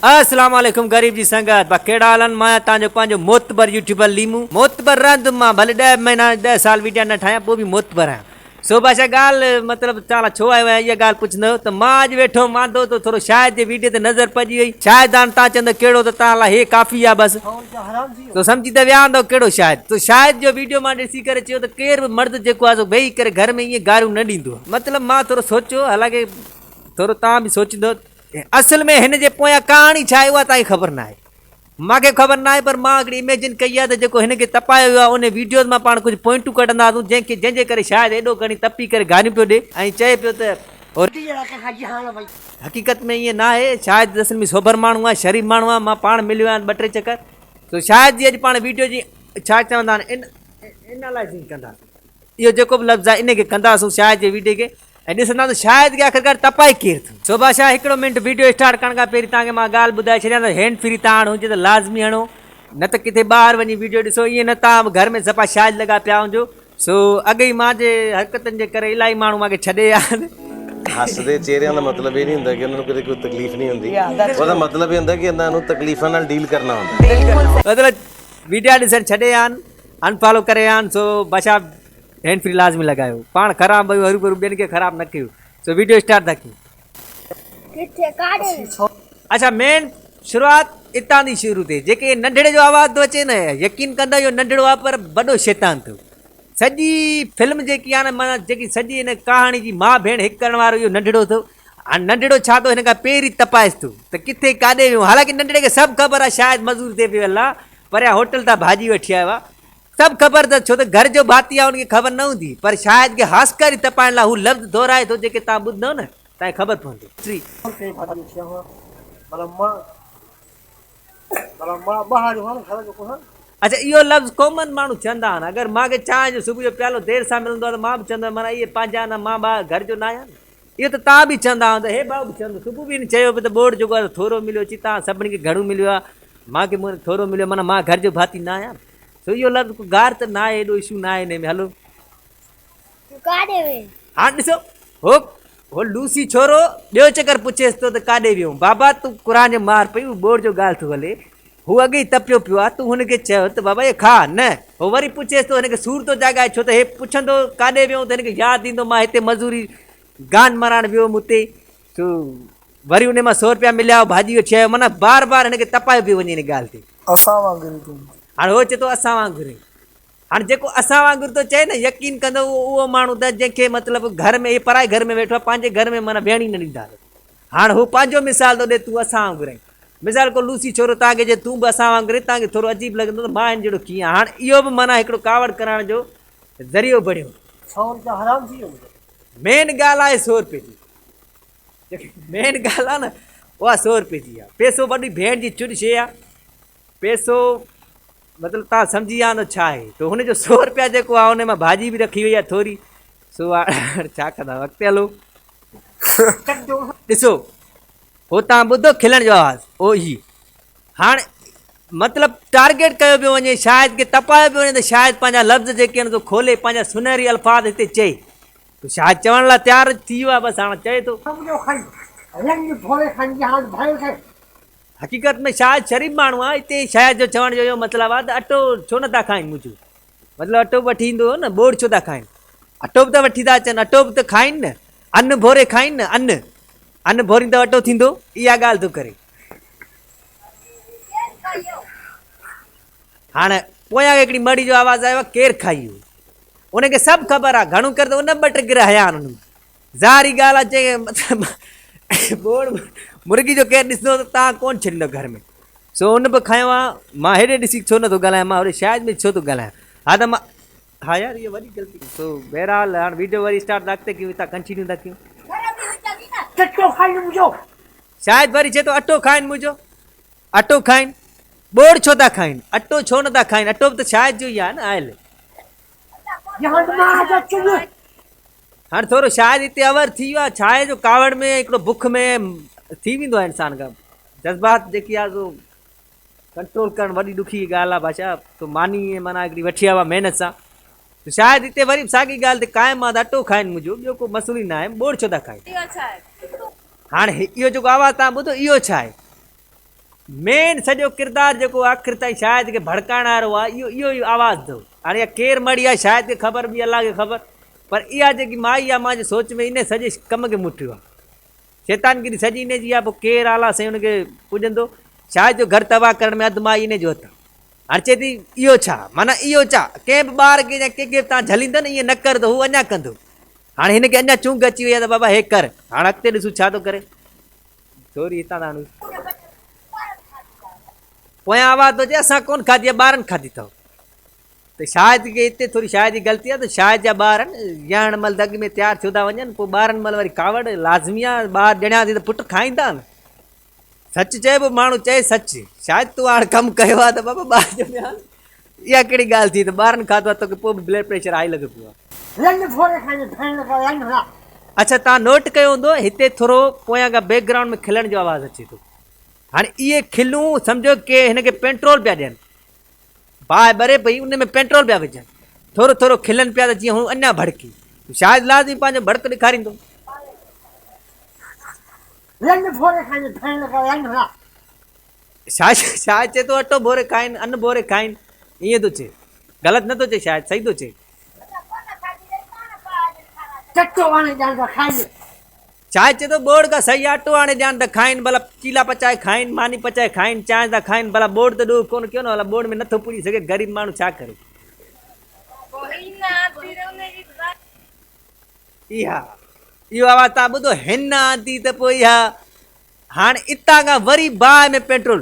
अस्सलाम वालेकुम गरीब जी संगत बकेड़ा हलन मां तांजो पांजो मोतबर यूट्यूबर लीमू मोतबर रंद मां भले 10 महीना 10 साल वीडियो न ठाया पो भी मोतबर है सो भाषा गाल मतलब चाला छो आयो है ये गाल पुछंदो तो मां आज वेठो मांदो तो थोड़ो शायद ये वीडियो ते नजर पजी वई शायद आन ता चंद केड़ो तो ता ला हे काफी है बस तो समझी त व्यांदो केड़ो शायद तो शायद जो वीडियो मां ॾिसी करे चयो तो केर मर्द जेको आ वेही करे घर में ये गारू न ॾींदो मतलब मां थोड़ो सोचो हालांकि थोड़ो ता भी सोचंदो असल में हिन जे पोयां कहानी छा आहे उहा तव्हांखे ख़बर न आहे मूंखे ख़बर न आहे पर मां हिकिड़ी इमेजिन कई आहे त जेको हिन खे तपायो वियो आहे उन वीडियोज़ मां पाण कुझु पॉइंटूं कढंदासीं जंहिंजे करे शायदि एॾो घणी तपी करे गारियूं पियो ॾिए ऐं चए पियो त हक़ीक़त में ईअं न आहे शायदि असल में सोबर माण्हू आहे शरीफ़ माण्हू आहे मां पाण मिलियो आहियां 2-3 चकर तो शायदि जी अॼु पाण वीडियो जी छा चवंदा आहिनि इन लाइ सीन कंदासीं इहो जेको बि लफ़्ज़ आहे इन खे कंदासीं शायदि जे वीडियो खे ऐं ॾिसंदा त शायदि की आख़िरकार तपाए केरु थो सो भाषा हिकिड़ो मिंट वीडियो स्टार्ट करण खां पहिरीं तव्हांखे मां ॻाल्हि ॿुधाए छॾियां त हैंड फ्री तव्हां हुजे त लाज़मी हणो न त किथे ॿाहिरि वञी वीडियो ॾिसो ईअं न तव्हां घर में सफ़ा शायदि लॻा पिया हुजो सो अॻे ई मां जे हरकतनि जे करे इलाही माण्हू मूंखे छॾे विया आहिनि हसदे चेहरिਆਂ ਦਾ ਮਤਲਬ ਇਹ ਨਹੀਂ ਹੁੰਦਾ ਕਿ ਉਹਨਾਂ ਨੂੰ ਕਦੇ ਕੋਈ ਤਕਲੀਫ ਨਹੀਂ ਹੁੰਦੀ ਉਹਦਾ ਮਤਲਬ ਇਹ ਹੁੰਦਾ ਕਿ ਇਹਨਾਂ ਨੂੰ ਤਕਲੀਫਾਂ ਨਾਲ ਡੀਲ ਕਰਨਾ ਹੁੰਦਾ मतलब वीडियो ॾिसण छॾे विया आहिनि अनफॉलो करे विया आहिनि सो भाषा हैंड फ्री लाज़मी लॻायो पाण ख़राबु भई हरू भरू ॿियनि खे ख़राबु न कयो सो वीडियो स्टार्ट था कयूं अच्छा मेन शुरूआत इतां थी शुरू थिए जेके नंढड़े जो आवाज़ थो अचे न यकीन कंदा इहो नंढड़ो आहे पर वॾो शैतान थियो सॼी फिल्म जेकी आहे न माना जेकी सॼी हिन कहाणी जी माउ भेण हिकु करण वारो इहो नंढड़ो थियो हाणे नंढड़ो छा थो हिन खां पहिरीं तपाइसि थो त किथे काॾे वियो हालांकि नंढड़े खे सभु ख़बर आहे शायदि मज़ूर थिए पियो अलाह परियां होटल तां भाॼी वठी आयो आहे सभु ख़बर त छो त घर जो भाती आहे उनखे ख़बर न हूंदी पर शायदि की हास्कारी तपाइण लाइ हू लफ़्ज़ दोहराए थो जेके तव्हां ॿुधंदव न तव्हांखे ख़बर पवंदी अच्छा इहो लफ़्ज़ कॉमन माण्हू चवंदा आहिनि अगरि मूंखे चांहि जो सुबुह जो प्यालो देरि सां मिलंदो आहे त मां बि चवंदो माना इहे पंहिंजा न मां घर जो न आहियां इहो त तव्हां बि चवंदा आहियो त हे भाउ बि चवंदो सुबुह बि चयो पियो त बोर्ड जेको आहे थोरो मिलियो अची तव्हां सभिनी खे घणो मिलियो आहे मूंखे थोरो मिलियो माना मां घर जो भाती न आहियां सो इहो लफ़्ज़ को गार त न आहे एॾो इशू न आहे हिन में हलो हाणे ॾिसो हो लूसी छोरो ॿियो चकर पुछेसि थो त काॾे वियो बाबा तूं क़ुर जो मार पई बोर्ड जो ॻाल्हि थो हले हू अॻे ई तपियो पियो आहे तूं हुनखे चयो त बाबा इहे खा न हो वरी पुछेसि थो हिनखे सूर थो जाॻाए छो त हे पुछंदो काॾे वियो त हिनखे यादि ईंदो मां हिते मज़ूरी गान मारण वियो हुउमि हुते सो वरी उन मां 100 रुपया मिलिया भाॼी वठी आयो माना बार बार हिनखे तपायो पियो वञे हिन ॻाल्हि ते असां वांगुरु हाणे हो चए थो असां वांगुरु हाणे जेको असां वांगुरु थो चए न यकीन कंदो उहो माण्हू त जंहिंखे मतिलबु घर में इहे पराए घर में वेठो आहे पंहिंजे घर में माना वेहण ई न ॾींदा हाणे हू पंहिंजो मिसाल थो ॾिए तूं असां वांगुरु आहीं मिसाल को लूसी छोरो तव्हांखे जे तूं बि असां वांगुरु तव्हांखे थोरो अजीब लॻंदो त मां हिन जहिड़ो कीअं हाणे इहो बि माना हिकिड़ो कावड़ करण जो ज़रियो बणियो मेन ॻाल्हि आहे 100 रुपए जी जेकी मेन ॻाल्हि आहे न उहा 100 रुपए जी आहे पैसो वॾी भेण जी चुड शइ आहे पैसो मतिलबु तव्हां सम्झी विया न छा आहे त हुनजो 100 रुपया जेको आहे हुन मां भाॼी बि रखी वई आहे थोरी सो छा कंदा अॻिते हलो ॾिसो हो तव्हां ॿुधो खिलण जो आवाज़ु ओ ई हाणे मतिलबु टारगेट कयो पियो वञे शायदि की तपायो पियो वञे त शायदि पंहिंजा लफ़्ज़ जेके आहिनि खोले पंहिंजा सुनहरी अल्फाज़ हिते चए त शायदि चवण लाइ तयारु थी वियो आहे बसि हाणे चए थो हक़ीक़त में शायदि शरीफ़ माण्हू आहे हिते शायदि जो चवण जो इहो मतिलबु आहे त अटो छो नथा खाइनि मुंहिंजो मतिलबु अटो वठी ईंदो हो न बोर्ड छो था खाइनि अटो बि त वठी था अचनि अटो बि त खाइनि न अन्न भोरे खाइनि न अन्न भोरींदो अटो थींदो इहा ॻाल्हि थो करे हाणे पोयां हिकिड़ी मड़ी जो आवाज़ु आयो आहे केरु खाई वियो उनखे सभु ख़बर आहे घणो करे त उन 2 गिर हया आहिनि हुन ज़ारी ॻाल्हि आहे चए मतिलबु बोर्ड मुर्गी जो केरु ॾिसंदो त तव्हां कोन छॾींदो घर में सो हुन बि खयो आहे मां हेॾे ॾिसी छो नथो ॻाल्हायां मां वरी शायदि में छो थो ॻाल्हायां हा त मां हा यार इहा वॾी ग़लती सो बहरहाल हाणे वीडियो वरी स्टार्ट था अॻिते कयूं हितां कंटिन्यू था कयूं शायदि वरी चए थो अटो खाइनि मुंहिंजो अटो खाइनि बोड़ छो था खाइनि अटो छो नथा खाइनि अटो बि त शायदि जो ई आहे न आयल हाणे थोरो शायदि हिते अवर थी वियो आहे छाहे जो कावड़ में हिकिड़ो बुख में थी वेंदो आहे इंसान खां जज़्बात जेकी आहे सो कंट्रोल करणु वॾी ॾुखी ॻाल्हि आहे भाषा तो मानी माना हिकिड़ी वठी आयो आहे महिनत सां तो शायदि हिते वरी साॻी ॻाल्हि ते क़ाइमु आहे त अटो खाइनि मुंहिंजो ॿियो को मसइलो ई न आहे बोड़ छो था खाइनि हाणे इहो जेको आवाज़ु तव्हां ॿुधो इहो छा आहे मेन सॼो किरदारु जेको आख़िर ताईं शायदि खे भड़काइण वारो आहे इहो ई आवाज़ु अथव। हाणे इहा केरु मड़ी आहे शायदि खे ख़बर बि अलाह खे ख़बर, पर इहा जेकी माई आहे मुंहिंजे सोच में इन सॼे कम खे मुठियो आहे। शैतानगिरी सॼी इन जी आहे, पोइ केरु आला साईं हुनखे पुॼंदो। शायदि जो घर तबाह करण में अधु माई इन जो हथु। हाणे चए थी इहो छा माना इहो छा, कंहिं बि ॿार खे या कंहिंखे तव्हां झलींदा न ईअं न कर त हू अञा कंदो। हाणे हिनखे अञा चूंग अची वई आहे त बाबा हे कर। हाणे अॻिते ॾिसूं छा थो करे। छोरी हितां था पोयां आवाज़ थो अचे असां कोन खाधी आहे, ॿारनि खाधी अथव। त शायदि की हिते थोरी शायदि जी ग़लती आहे, त शायदि जा ॿार ॼाण महिल दग में तयारु थियो था वञनि, पोइ ॿारनि महिल वरी कावड़ लाज़मी आहे। ॿार ॼणिया थी त पुटु खाईंदा न, सच चइबो माण्हू चए सच। शायदि तूं हाणे कमु कयो आहे त बाबा ॿार ॼणिया, इहा कहिड़ी ॻाल्हि थी त ॿारनि खाधो आहे तोखे पोइ बि ब्लड प्रेशर हाई लॻो पियो आहे। अच्छा तव्हां नोट कयो हूंदो हिते थोरो पोयां खां बैकग्राउंड में खिलण जो आवाज़ु अचे थो। हाणे इहे खिलूं सम्झो की हिनखे पेट्रोल पिया ॾियनि, बाहि ॿरे पई उन में पेट्रोल पिया विझनि, थोरो थोरो खिलनि पिया त जीअं हू अञा भड़की। शायदि लाज़मी पंहिंजो भड़क ॾेखारींदो। शायदि चए थो अटो भोरे खाइनि, अन्न भोरे खाइनि, ईअं थो चए। ग़लति नथो चए, शायदि सही थो चए। शायदि चए थो बोड़ खां सही अटो आणे ॾियनि त खाइनि, भला चीला पचाए खाइनि, मानी पचाए खाइनि, चांहि था खाइनि, भला बोड़ त ॾोह कोन कयो न, भला बोड़ में नथो पुॼी सघे ग़रीब माण्हू छा करे। इहो आवाज़ु तव्हां ॿुधो हिन आंदी त पोइ इहा हाणे इतां खां वरी बाहि में पेट्रोल।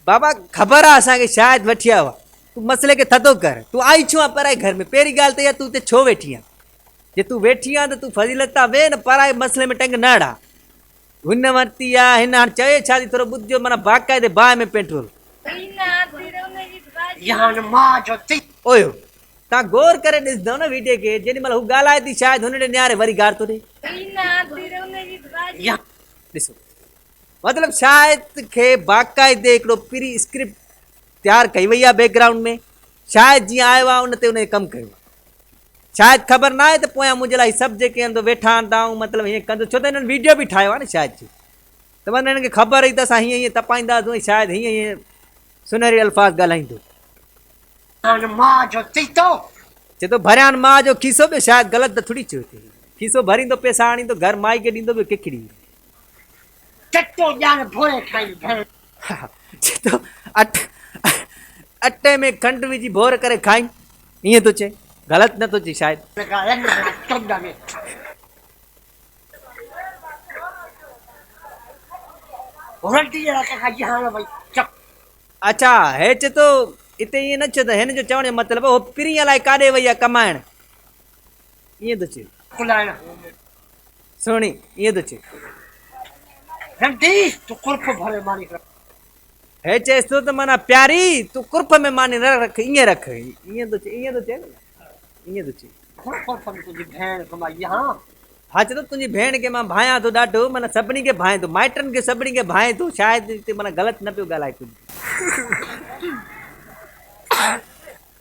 बाबा ख़बर आहे असांखे शायदि वठी आयो आहे, तूं मसइले खे थधो कर। तूं आई छो आहे पराए घर में, पहिरीं ॻाल्हि त इहा तूं हिते छो वेठी आहे। जे तूं वेठी आहे त तूं फज़ीलत तां वेह न, पराए मसइले में टंग न अड़ा। हिन वरिती आहे, हिन हाणे चए छा थी थोरो ॿुधिजो, माना बाक़ाइदे बाहि में पेट्रोल। ओयो तव्हां गौर करे ॾिसंदव न वीडियो खे, जेॾी महिल हू ॻाल्हाए थी शायदि हुन ॾे निहारे वरी गार थो ॾे। ॾिसो मतिलबु शायदि खे बाक़ाइदे हिकिड़ो प्री स्क्रिप्ट तयारु कई वई आहे बैकग्राउंड में। शायदि जीअं आयो आहे उन ते उन कमु कयो आहे। शायदि ख़बर न आहे त पोयां मुंहिंजे लाइ सभु जेके आहिनि वेठा आहिनि तव्हां मतिलबु हीअं कंदो, छो त हिननि वीडियो बि ठाहियो आहे न शायदि जो, त माना हिननि खे ख़बर हुई त असां हीअं हीअं तपाईंदासीं, शायदि हीअं हीअं सुनहरी अल्फाज़ ॻाल्हाईंदो। चए थो भरियां माउ जो खीसो बि, शायदि ग़लति त थोरी चयो थिए। खीसो भरींदो पैसा आणींदो घर माई खे ॾींदो बि केकड़ी। चए थो अटे में खंडु विझी भोर करे खाई, ईअं थो चए, ग़लति नथो चए शायदि। अच्छा हे चए थो हिते ईअं न चयो त हिन जो चवण जो मतिलबु हो पिरीअ लाइ काॾे वई आहे कमाइण, ईअं थो चए। सुहिणी ईअं थो चए। हे चएसि थो त माना प्यारी तूं कुर्फ में मानी न रख, ईअं रख, ईअं थो चए, ईअं थो चए, ईअं थो चए। हा चए थो तुंहिंजी भेण खे मां भायां थो ॾाढो, माना सभिनी खे भाएं थो, माइटनि खे सभिनी खे भाएं थो। शायदि हिते माना ग़लति न पियो ॻाल्हाए कुझु।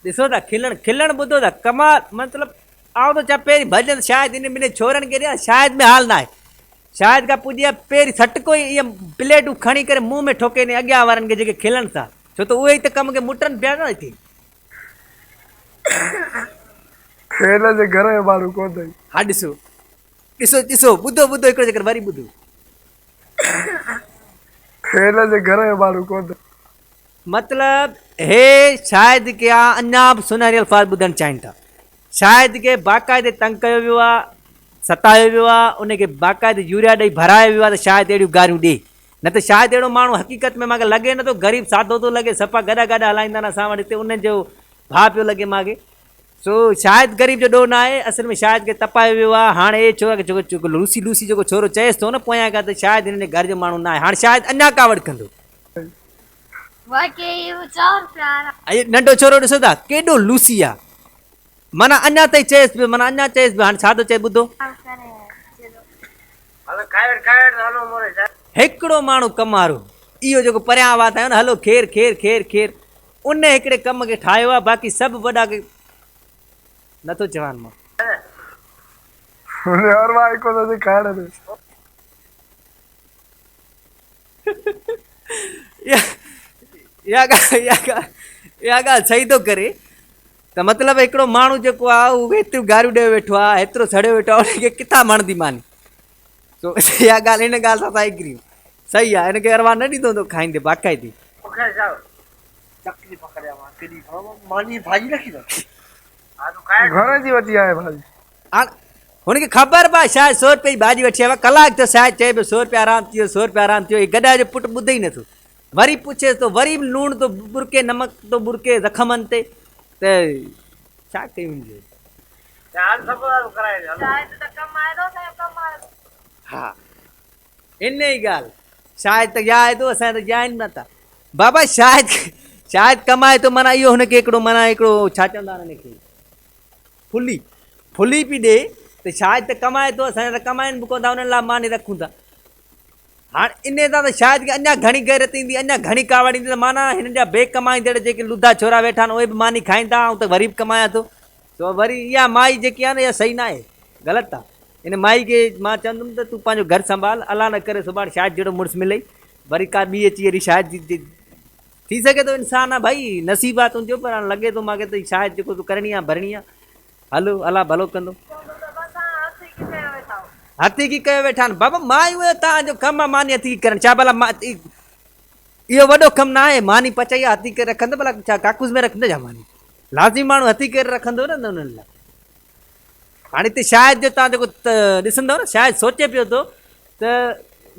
ॾिसो था खिलण खिलण ॿुधो था कमाल, मतिलबु आउं त चवां पहिरीं भॼन शायदि इन ॿिनि छोरनि खे ॾियां, शायदि में हाल न आहे। शायदि खां पुॼी आहे पहिरीं सटको ई इहे प्लेटूं खणी करे मुंहं में ठोके ॾे अॻियां वारनि खे जेके खिलनि था, छो त उहे ई त कम खे मुटनि पिया न हिते। हा ॾिसो ॾिसो ॾिसो ॿुधो ॿुधो हिकिड़ो चकर वरी ॿुधो। मतिलबु हे शायदि के अञा बि सुनहरी अल्फाज़ ॿुधणु चाहिनि था। शायदि के बाक़ाइदे तंग कयो वियो आहे, सतायो वियो आहे, उनखे बाक़ाइदे यूरिया ॾेई भरायो वियो आहे त शायदि अहिड़ियूं गारियूं ॾे, न त शायदि अहिड़ो माण्हू हक़ीक़त में मूंखे लॻे नथो, ग़रीब सादो थो लॻे, सफ़ा गॾा गॾा हलाईंदा आहिनि असां वटि हिते, उनजो भाउ पियो लॻे मूंखे। सो शायदि ग़रीब जो ॾोह न आहे, असल में शायदि खे तपायो वियो आहे। हाणे हे छो आहे जेको लूसी लूसी जेको छोरो चएसि थो न पोयां खां, त शायदि हिन घर जो माण्हू न आहे। हाणे शायदि अञा कावड़ कंदो। नंढो छोरो ॾिसो था केॾो लूसी आहे, माना अञा ताईं चएसि पियो, माना अञा चएसि पियो। हाणे छा थो चए ॿुधो। हिकिड़ो माण्हू कमारो इहो जेको परियां आवाज़ आयो न, हलो खेर खेर खेर खेर, उन हिकिड़े कम खे ठाहियो आहे, बाक़ी सभु वॾा खे नथो चवानि मां। इहा ॻाल्हि सही थो करे त मतिलबु हिकिड़ो माण्हू जेको आहे उहो एतिरियूं गारियूं ॾेई वेठो आहे हेतिरो सड़ियो वेठो आहे उनखे किथां वणंदी मानी सो इहा ॻाल्हि इन ॻाल्हि सां असां एग्री सही आहे हिनखे अरवा न ॾींदो त खाईंदे बाक़ाइदी घर जी वधी आहे भाॼी हुनखे ख़बर पए शायदि 100 रुपए जी भाॼी वठी आयो कलाक थियो शायदि चए पियो 100 रुपया आराम थियो 100 रुपया आराम थियो गॾा जो पुटु ॿुधे ई नथो वरी पुछेसि थो वरी लूणु थो बुरके नमक थो बुरके ज़ख़मनि ते त छा कयूं हा इन ई ॻाल्हि शायदि त या आहे थो असां त या आहिनि नथा बाबा शायदि कमाए थो माना इहो हुनखे हिकिड़ो माना हिकिड़ो छा चवंदा आहिनि हिनखे फुली पई ॾे त शायदि त कमाए थो असांजा त कमाइनि बि कोन था हुननि लाइ मानी रखूं था हाणे इन सां त शायदि की अञा घणी गैरत ईंदी अञा घणी कावड़ ईंदी त माना हिननि जा बेकमाईंदड़ जेके लुधा छोरा वेठा आहिनि उहे बि मानी खाईंदा ऐं त वरी बि कमायां थो सो वरी इहा माई जेकी आहे न इहा सही न आहे ग़लति आहे इन माई खे मां चवंदुमि त तूं पंहिंजो घरु संभाल अलाह न करे सुभाणे शायदि जहिड़ो मुड़ुसु मिले वरी का ॿी अची अहिड़ी शायदि थी सघे थो इंसानु आहे भई नसीबु आहे तुंहिंजो पर हाणे लॻे थो मूंखे त शायदि जेको तूं करणी आहे भरणी आहे हलो अलाह भलो कंदो हथी की कयो वेठा आहिनि बाबा मां उहे तव्हांजो कमु आहे मानी हथी करनि छा भला इहो वॾो कमु न आहे मानी पचाई आहे हथी करे रखंदो भला छा काकूस में रखंदो छा मानी लाज़मी माण्हू हथी करे रखंदो न उन्हनि लाइ हाणे हिते शायदि जो तव्हां जेको ॾिसंदव न शायदि सोचे पियो थो त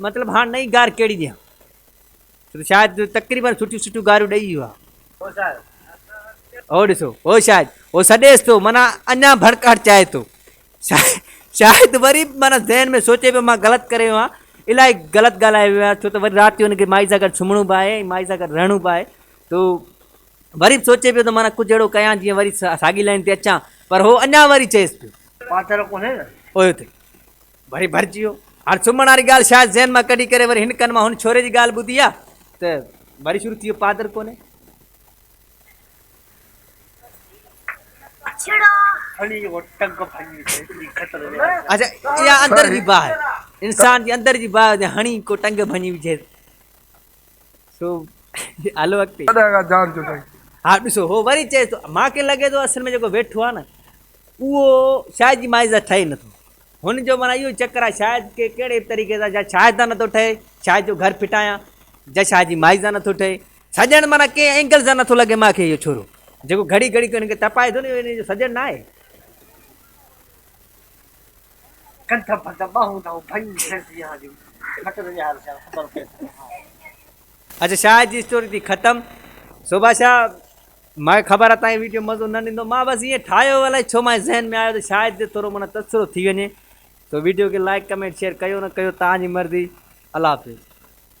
मतिलबु हाणे नई गार कहिड़ी ॾियां छो शायदि तक़रीबन सुठियूं गारियूं ॾेई वियो आहे हो ॾिसो हो शायदि हो सॾेसि थो माना अञा भड़काट चाहे थो शायदि वरी माना ज़हन में सोचे पियो मां ग़लति करे वियो आहियां इलाही ग़लति ॻाल्हाए वियो आहे छो त वरी राति जो हुनखे माई सां गॾु सुम्हणो बि आहे माई सां गॾु रहणो बि आहे तो वरी बि सोचे पियो त माना कुझु अहिड़ो कयां जीअं वरी साॻी लाइन ते अचां पर हो अञा वरी चएसि पियो ओयो ते वरी भरिजी वियो हाणे सुम्हण वारी ॻाल्हि शायदि ज़हन मां कढी करे वरी हिन कनि मां हुन छोरे जी ॻाल्हि ॿुधी आहे त वरी शुरू थी वियो पादर कोन्हे अच्छा इहा अंदर जी बाहि इंसान जी अंदर जी बाहि हणी को टंग भञी विझे सो हलो अॻिते हा ॾिसो हो वरी चए थो मूंखे लॻे थो असल में जेको वेठो आहे न उहो शायदि जी माइज़ ठहे नथो हुनजो माना इहो चकर आहे शायदि के कहिड़े तरीक़े सां जा शायदि सां नथो ठहे शायदि जो घर फिटायां जा शायदि जी माइज़ सां नथो ठहे सॼण माना कंहिं एंगल सां नथो लॻे मूंखे इहो छोरो जेको घड़ी घड़ी हुनखे तपाए थो न हिनजो सॼण न आहे अच्छा शायदि जी स्टोरी थी ख़तमु सुभाणे छा मूंखे ख़बर आहे तव्हांजी वीडियो मज़ो न ॾींदो मां बसि ईअं ठाहियो अलाए छो मां ज़हन में आयो त शायदि थोरो माना तसिरो थी वञे तो वीडियो खे लाइक कमेंट शेयर कयो न कयो तव्हांजी मर्ज़ी अल्लाह हाफ़िज़।